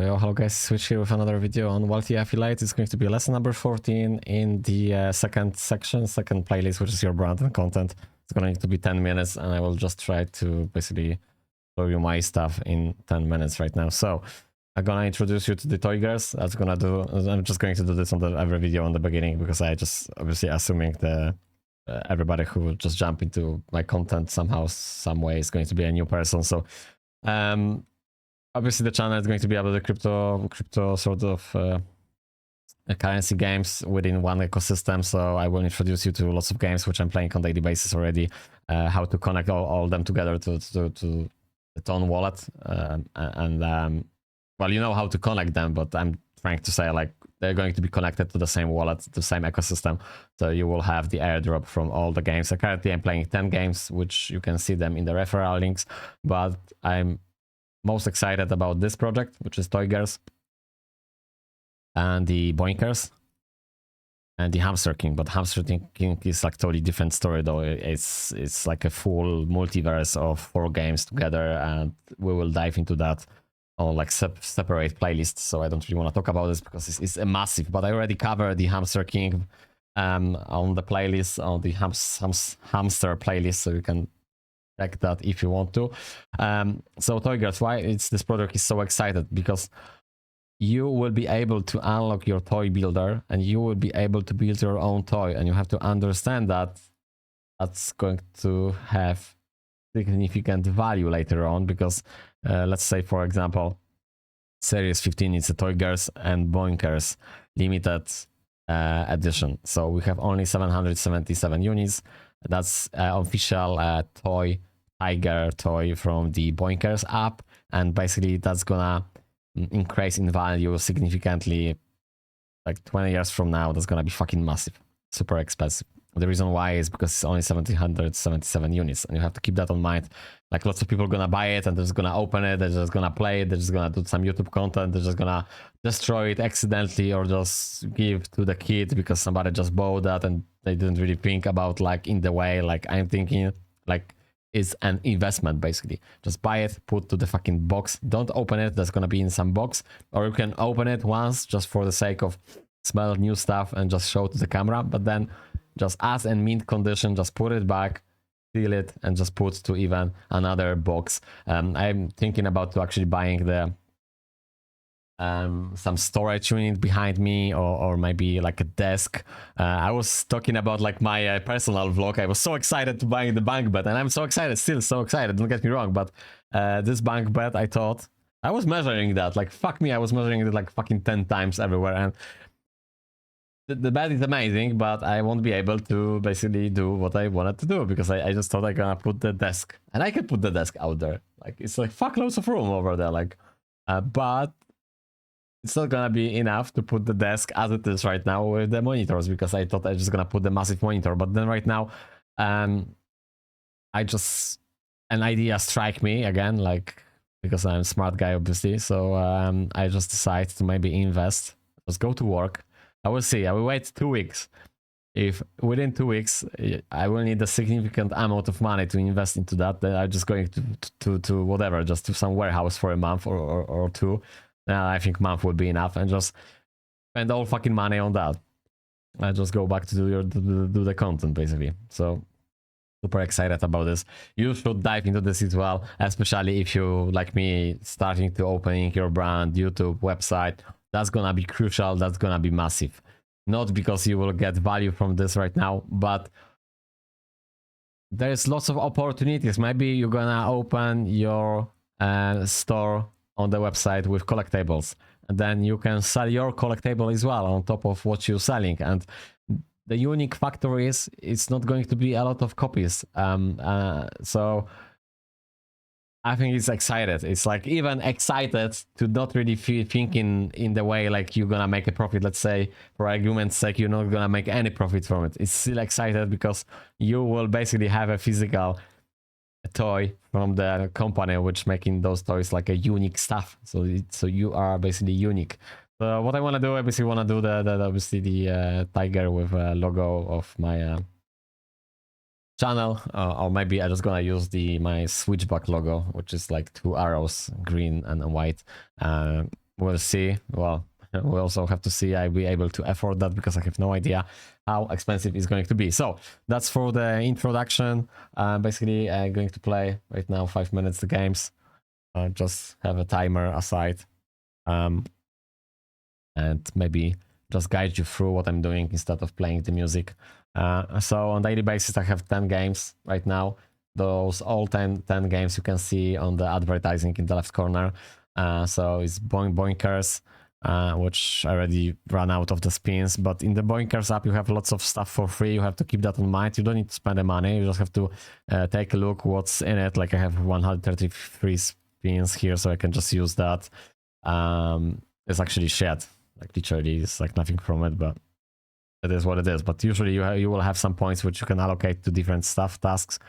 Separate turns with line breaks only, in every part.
Yo, hello guys, Switch here with another video on Wealthy Affiliate. It's going to be lesson number 14 in the second section, second playlist, which is your brand and content. It's going to be 10 minutes and I will just try to basically show you my stuff in 10 minutes right now. So I'm gonna introduce you to the TOYGERS. I'm just going to do this on every video on the beginning because I just obviously assuming the everybody who will just jump into my content somehow, some way is going to be a new person. So obviously the channel is going to be about the crypto sort of currency games within one ecosystem. So I will introduce you to lots of games which I'm playing on daily basis already, how to connect all them together to the TON wallet, well, you know how to connect them, but I'm trying to say like they're going to be connected to the same wallet, the same ecosystem. So you will have the airdrop from all the games. So currently I'm playing 10 games, which you can see them in the referral links, but I'm most excited about this project, which is TOYGERS and the BOINKERS and the Hamster King. But Hamster King is like totally different story though. It's like a full multiverse of 4 games together, and we will dive into that on like separate playlists. So I don't really want to talk about this because it's a massive, but I already covered the Hamster King on the playlist, on the hamster playlist, so you can check that if you want to. So TOYGERS, why this product is so excited? Because you will be able to unlock your toy builder and you will be able to build your own toy, and you have to understand that that's going to have significant value later on, because let's say for example series 15 is a TOYGERS and BOINKERS limited edition. So we have only 777 units. That's official toy tiger toy from the BOINKERS app, and basically that's gonna increase in value significantly. Like 20 years from now, that's gonna be fucking massive, super expensive. The reason why is because it's only 777 units, and you have to keep that in mind. Like lots of people are gonna buy it and they're just gonna open it, they're just gonna play it, they're just gonna do some YouTube content, they're just gonna destroy it accidentally or just give to the kid because somebody just bought that and they didn't really think about like in the way like I'm thinking. Like it's an investment basically. Just buy it, put to the fucking box, don't open it, that's gonna be in some box, or you can open it once just for the sake of smell new stuff and just show to the camera, but then just as in mint condition, just put it back, seal it, and just put to even another box. I'm thinking about to actually buying the some storage unit behind me, or maybe like a desk. I was talking about like my personal vlog. I was so excited to buying the bank bed, and I'm so excited, still so excited, don't get me wrong, but this bank bed, I thought, I was measuring that, like fuck me, I was measuring it like fucking 10 times everywhere, and the bed is amazing, but I won't be able to basically do what I wanted to do because I just thought I'm gonna put the desk, and I could put the desk out there. Like it's like fuck loads of room over there, like, but it's not gonna be enough to put the desk as it is right now with the monitors, because I thought I was just gonna put the massive monitor. But then right now, I just an idea strike me again, like because I'm a smart guy obviously. So I just decide to maybe invest, just go to work. I will see. I will wait 2 weeks. If within 2 weeks I will need a significant amount of money to invest into that, then I'm just going to whatever, just to some warehouse for a month or 2. I think month would be enough, and just spend all fucking money on that. I just go back to do the content basically. So super excited about this. You should dive into this as well, especially if you like me starting to opening your brand, YouTube, website. That's gonna be crucial, that's gonna be massive. Not because you will get value from this right now, but there's lots of opportunities. Maybe you're gonna open your store on the website with collectibles, and then you can sell your collectible as well on top of what you're selling. And the unique factor is it's not going to be a lot of copies. So I think it's excited. It's like even excited to not really feel thinking in the way like you're gonna make a profit. Let's say for argument's sake, you're not gonna make any profit from it. It's still excited because you will basically have a physical toy from the company which making those toys like a unique stuff. So you are basically unique. So what I want to do, I basically want to do the tiger with a logo of my channel, or maybe I'm just gonna use my switchback logo, which is like 2 arrows, green and white. we'll see. Well, we also have to see I'll be able to afford that because I have no idea how expensive it's going to be. So that's for the introduction. Basically, I'm going to play right now 5 minutes the games. Just have a timer aside, and maybe just guide you through what I'm doing instead of playing the music. So on daily basis, I have 10 games right now. Those all 10 games you can see on the advertising in the left corner. So it's BOINKERS, which I already ran out of the spins. But in the BOINKERS app, you have lots of stuff for free. You have to keep that in mind. You don't need to spend the money. You just have to take a look what's in it. Like I have 133 spins here, so I can just use that. It's actually shit. Like literally, it's like nothing from it, but it is what it is. But usually you will have some points which you can allocate to different stuff tasks.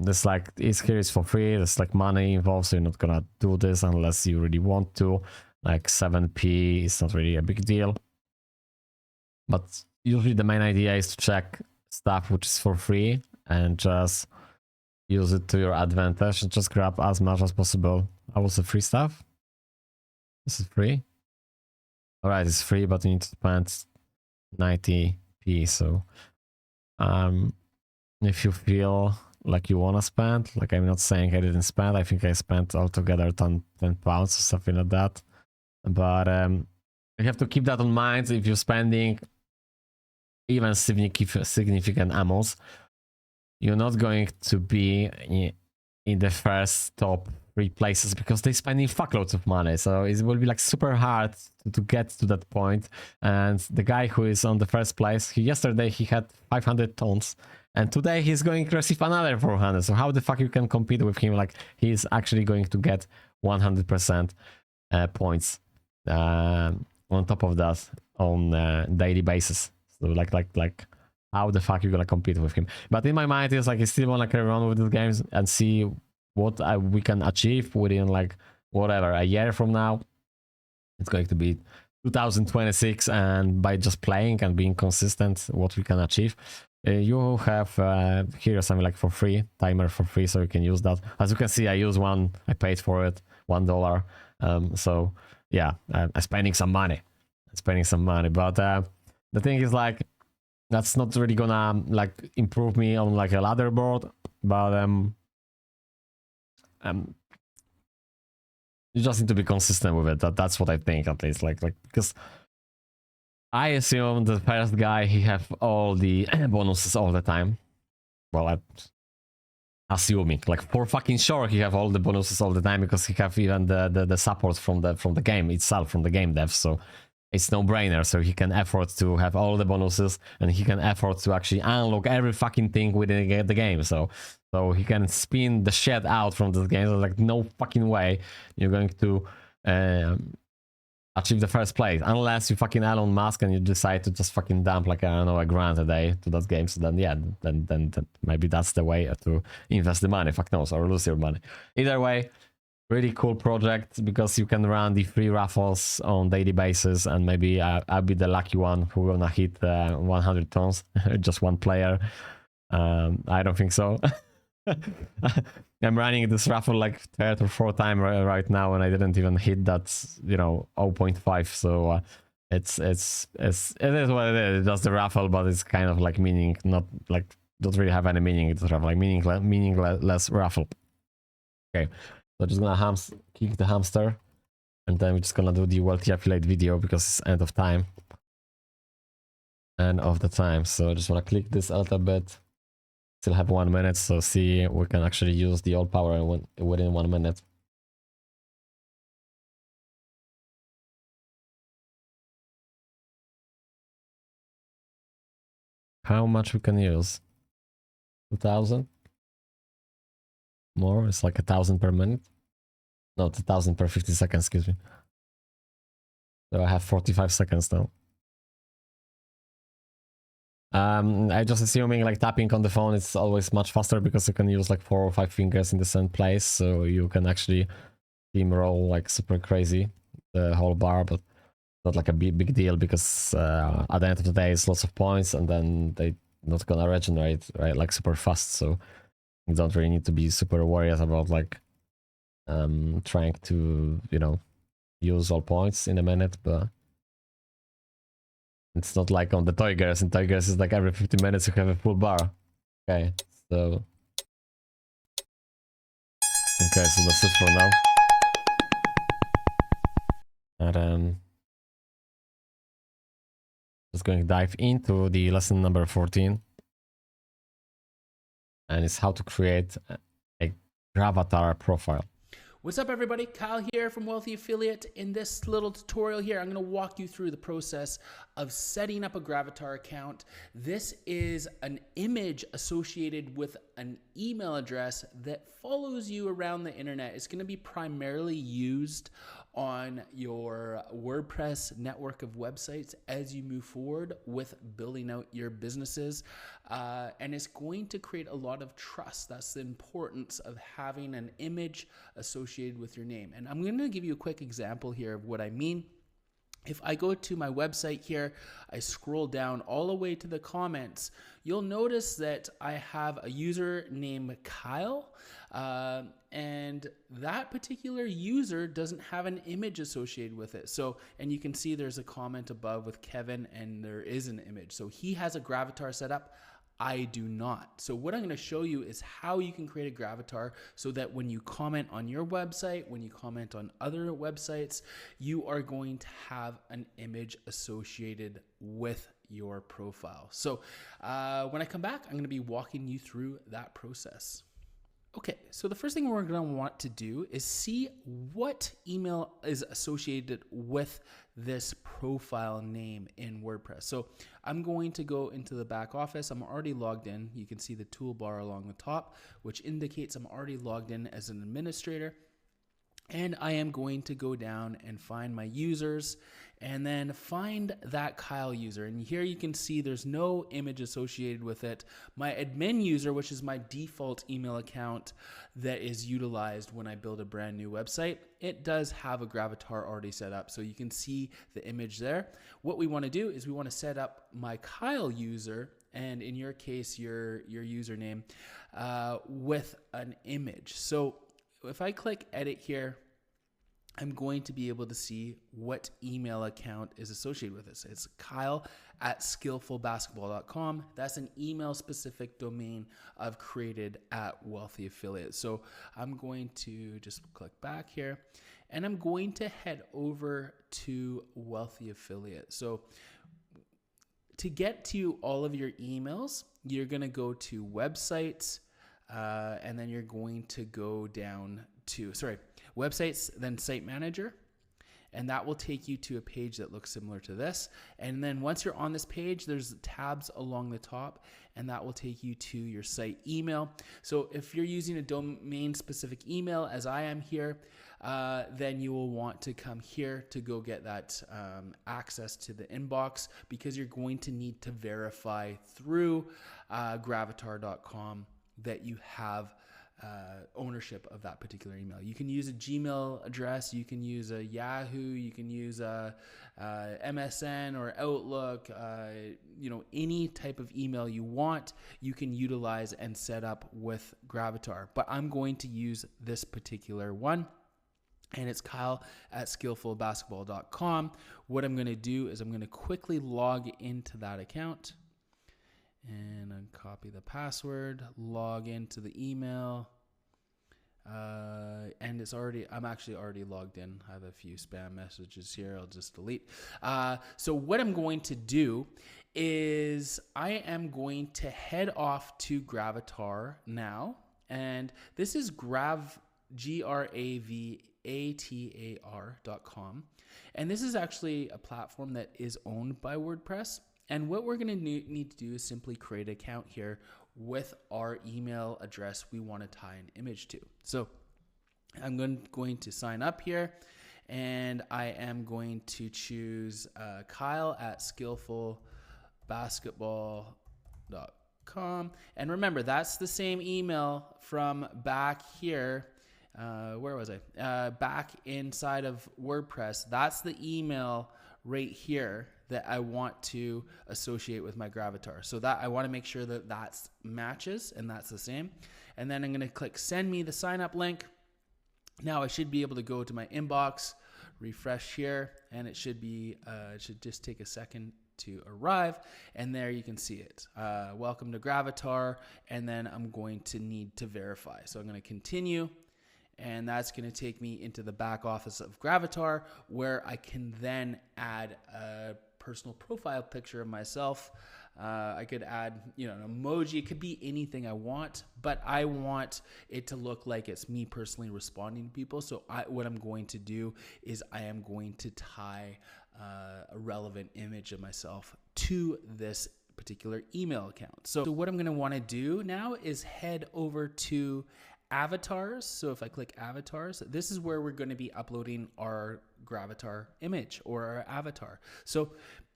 This like here is for free. There's like money involved, so you're not gonna do this unless you really want to. Like 7p is not really a big deal. But usually the main idea is to check stuff which is for free and just use it to your advantage and just grab as much as possible. How was the free stuff? This is free. Alright, it's free, but you need to spend 90p. So if you feel like you want to spend, like I'm not saying I didn't spend, I think I spent altogether 10 pounds or something like that. But you have to keep that in mind if you're spending even significant amounts. You're not going to be in the first top 3 places because they're spending fuckloads of money. So it will be like super hard to get to that point. And the guy who is on the first place, yesterday he had 500 tons. And today he's going to receive another 400. So how the fuck you can compete with him? Like he's actually going to get 100% points on top of that on daily basis. So like how the fuck you gonna compete with him? But in my mind, it's like I still wanna carry on with these games and see what we can achieve within like whatever a year from now. It's going to be 2026, and by just playing and being consistent, what we can achieve. You have here something like for free, timer for free, so you can use that. As you can see, I use one, I paid for it, $1. So yeah, I'm spending some money. But the thing is like, that's not really gonna like improve me on like a ladder board, but you just need to be consistent with it. That's what I think, at least. Like because I assume the first guy he have all the bonuses all the time. Well, I'm assuming like for fucking sure he have all the bonuses all the time because he have even the support from the game itself, from the game dev. So it's no brainer. So he can afford to have all the bonuses and he can afford to actually unlock every fucking thing within the game. So he can spin the shit out from this game. So like no fucking way you're going to achieve the first place unless you fucking Elon Musk and you decide to just fucking dump like I don't know $1,000 a day to that game. So then yeah, then maybe that's the way to invest the money. Fuck knows, or lose your money. Either way, really cool project because you can run the free raffles on daily basis, and maybe I'll be the lucky one who gonna hit 100 tons. Just one player. I don't think so. I'm running this raffle like 3rd or 4th time right now, and I didn't even hit that, 0.5. So it is what it is. It does the raffle, but it's kind of like meaning, not like doesn't really have any meaning. It's like meaningless raffle. Okay, so just gonna kick the hamster, and then we're just gonna do the wealthy affiliate video because it's end of time. End of the time. So I just wanna click this a little bit. Still have 1 minute, so see we can actually use the old power within 1 minute. How much we can use? 2,000? More? It's like 1,000 per minute? No, 2,000 per 50 seconds, excuse me. So I have 45 seconds now. I just assuming like tapping on the phone is always much faster because you can use like 4 or 5 fingers in the same place, so you can actually steamroll like super crazy the whole bar, but not like a big deal because at the end of the day it's lots of points and then they not gonna regenerate right like super fast, so you don't really need to be super worried about like trying to use all points in a minute, but it's not like on the TOYGERS. In TOYGERS, it's like every 50 minutes you have a full bar. Okay, so that's it for now. And then just going to dive into the lesson number 14. And it's how to create a gravatar profile.
What's up, everybody? Kyle here from Wealthy Affiliate. In this little tutorial here, I'm going to walk you through the process of setting up a Gravatar account. This is an image associated with an email address that follows you around the internet. It's going to be primarily used on your WordPress network of websites as you move forward with building out your businesses. And it's going to create a lot of trust. That's the importance of having an image associated with your name. And I'm going to give you a quick example here of what I mean. If I go to my website here, I scroll down all the way to the comments, you'll notice that I have a user named Kyle, and that particular user doesn't have an image associated with it. So, and you can see there's a comment above with Kevin, and there is an image. So he has a Gravatar set up. I do not. So what I'm going to show you is how you can create a Gravatar so that when you comment on your website, when you comment on other websites, you are going to have an image associated with your profile. So when I come back, I'm going to be walking you through that process. Okay, so the first thing we're going to want to do is see what email is associated with this profile name in WordPress. So I'm going to go into the back office. I'm already logged in. You can see the toolbar along the top, which indicates I'm already logged in as an administrator. And I am going to go down and find my users and then find that Kyle user. And here you can see there's no image associated with it. My admin user, which is my default email account that is utilized when I build a brand new website, it does have a Gravatar already set up. So you can see the image there. What we want to do is we want to set up my Kyle user, and in your case, your username, with an image. So if I click edit here, I'm going to be able to see what email account is associated with this. It's kyle@skillfulbasketball.com. That's an email specific domain I've created at Wealthy Affiliate. So I'm going to just click back here and I'm going to head over to Wealthy Affiliate. So to get to all of your emails, you're going to go to websites, and then you're going to go down to, websites, then site manager. And that will take you to a page that looks similar to this. And then once you're on this page, there's tabs along the top, and that will take you to your site email. So if you're using a domain specific email, as I am here, then you will want to come here to go get that access to the inbox, because you're going to need to verify through gravatar.com that you have ownership of that particular email. You can use a Gmail address, you can use a Yahoo, you can use a MSN or Outlook, any type of email you want, you can utilize and set up with Gravatar. But I'm going to use this particular one, and it's kyle@skillfulbasketball.com. What I'm going to do is I'm going to quickly log into that account. And then copy the password, log into the email, and I'm actually already logged in. I have a few spam messages here. I'll just delete. So what I'm going to do is I am going to head off to Gravatar now, and this is gravatar.com, and this is actually a platform that is owned by WordPress. And what we're going to need to do is simply create an account here with our email address we want to tie an image to. So I'm going to sign up here, and I am going to choose kyle@skillfulbasketball.com. And remember, that's the same email from back here. Where was I? Back inside of WordPress. That's the email right here that I want to associate with my Gravatar. So that I want to make sure that that matches and that's the same. And then I'm going to click send me the sign up link. Now I should be able to go to my inbox, refresh here, and it should be, it should just take a second to arrive, and there you can see it. Welcome to Gravatar, and then I'm going to need to verify. So I'm going to continue, and that's going to take me into the back office of Gravatar, where I can then add a personal profile picture of myself. I could add, you know, an emoji. It could be anything I want, but I want it to look like it's me personally responding to people. So what I'm going to do is I am going to tie a relevant image of myself to this particular email account. So what I'm going to want to do now is head over to avatars. So if I click avatars, this is where we're going to be uploading our Gravatar image or our avatar. So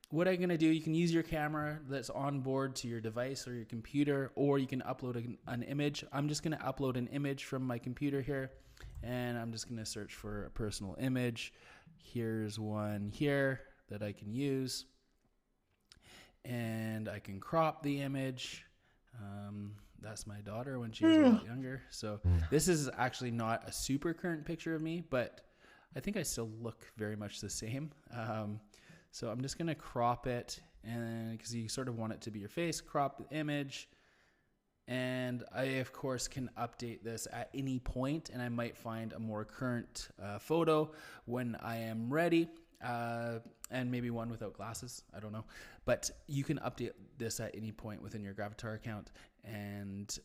what I'm going to do, you can use your camera that's on board to your device or your computer, or you can upload an image. I'm just going to upload an image from my computer here, and I'm just going to search for a personal image. Here's one here that I can use, and I can crop the image. That's my daughter when she was a lot younger. So this is actually not a super current picture of me, but I think I still look very much the same. So I'm just going to crop it, and because you sort of want it to be your face, crop the image. And I, of course, can update this at any point, and I might find a more current photo when I am ready, and maybe one without glasses. I don't know. But you can update this at any point within your Gravatar account. And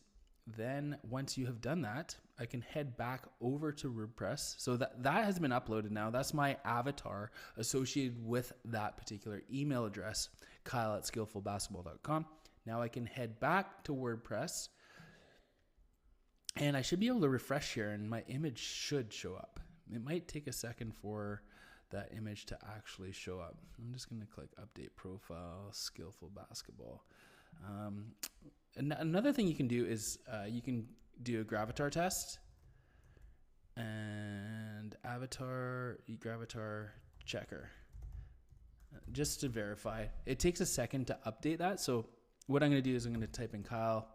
then once you have done that, I can head back over to WordPress. So that has been uploaded now. That's my avatar associated with that particular email address, kyle@skillfulbasketball.com. Now I can head back to WordPress, and I should be able to refresh here, and my image should show up. It might take a second for that image to actually show up. I'm just going to click update profile, skillful basketball. Another thing you can do is you can do a Gravatar test, and Gravatar checker, just to verify. It takes a second to update that. So what I'm going to do is I'm going to type in Kyle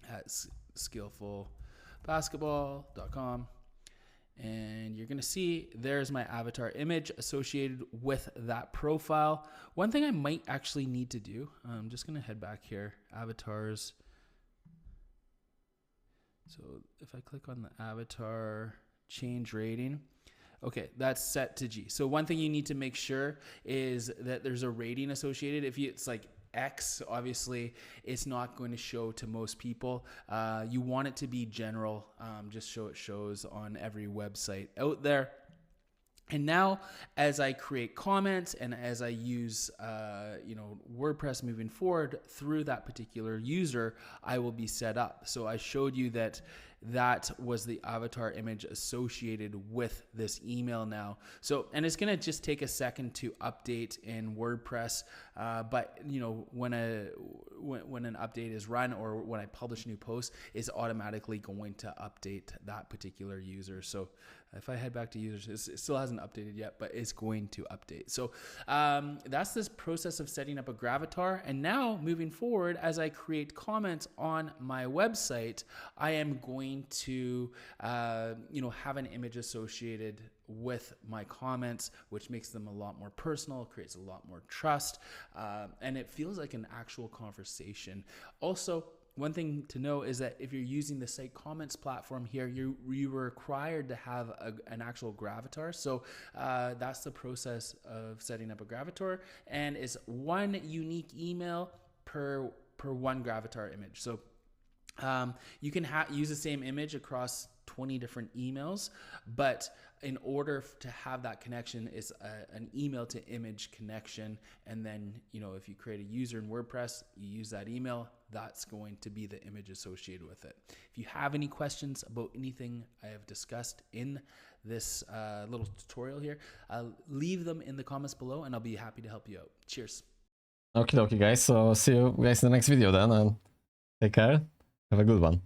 at skillfulbasketball.com, and you're going to see there's my avatar image associated with that profile. One thing I might actually need to do, I'm just going to head back here, avatars. So if I click on the avatar, change rating, okay, that's set to G. So one thing you need to make sure is that there's a rating associated. If it's like X, obviously it's not going to show to most people. You want it to be general, just so it shows on every website out there. And now as I create comments and as I use WordPress moving forward through that particular user, I will be set up. So I showed you that was the avatar image associated with this email now. So, and it's going to just take a second to update in WordPress. But you know, when an update is run, or when I publish a new post, it's automatically going to update that particular user. So if I head back to users, it still hasn't updated yet, but it's going to update. So that's this process of setting up a Gravatar. And now moving forward, as I create comments on my website, I am going to have an image associated with my comments, which makes them a lot more personal, creates a lot more trust, and it feels like an actual conversation. Also, one thing to know is that if you're using the site comments platform here, you were required to have an actual Gravatar. So that's the process of setting up a Gravatar, and it's one unique email per one Gravatar image. So you can use the same image across 20 different emails, but in order to have that connection, it's an email to image connection. And then, if you create a user in WordPress, you use that email, that's going to be the image associated with it. If you have any questions about anything I have discussed in this little tutorial here, leave them in the comments below and I'll be happy to help you out. Cheers.
Okay, guys. So see you guys in the next video then, and take care. Have a good one.